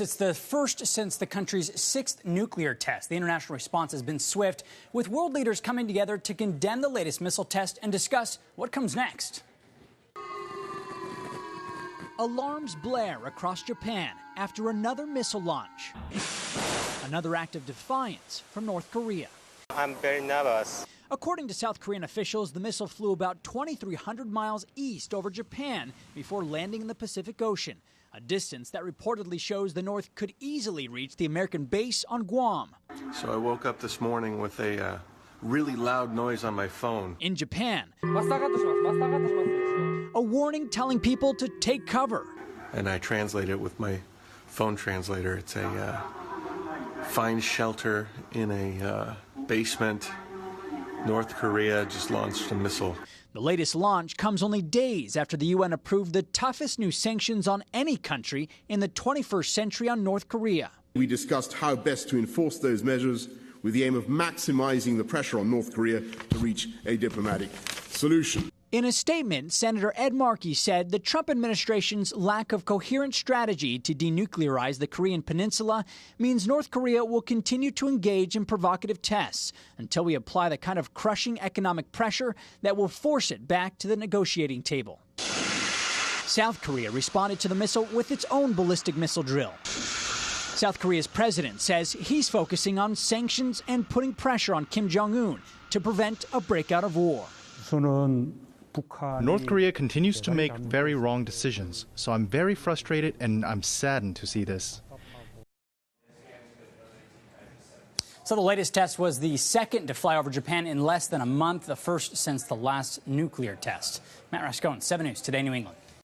It's the first since the country's 6th nuclear test. The international response has been swift, with world leaders coming together to condemn the latest missile test and discuss what comes next. Alarms blare across Japan after another missile launch. Another act of defiance from North Korea. I'm very nervous. According to South Korean officials, the missile flew about 2,300 miles east over Japan before landing in the Pacific Ocean, a distance that reportedly shows the North could easily reach the American base on Guam. So I woke up this morning with a really loud noise on my phone. In Japan, a warning telling people to take cover. And I translate it with my phone translator. It's a find shelter in a basement. North Korea just launched a missile. The latest launch comes only days after the UN approved the toughest new sanctions on any country in the 21st century on North Korea. We discussed how best to enforce those measures with the aim of maximizing the pressure on North Korea to reach a diplomatic solution. In a statement, Senator Ed Markey said the Trump administration's lack of coherent strategy to denuclearize the Korean peninsula means North Korea will continue to engage in provocative tests until we apply the kind of crushing economic pressure that will force it back to the negotiating table. South Korea responded to the missile with its own ballistic missile drill. South Korea's president says he's focusing on sanctions and putting pressure on Kim Jong-un to prevent a breakout of war. North Korea continues to make very wrong decisions, so I'm very frustrated and I'm saddened to see this. So the latest test was the second to fly over Japan in less than a month, the first since the last nuclear test. Matt Rascone, 7 News, Today New England.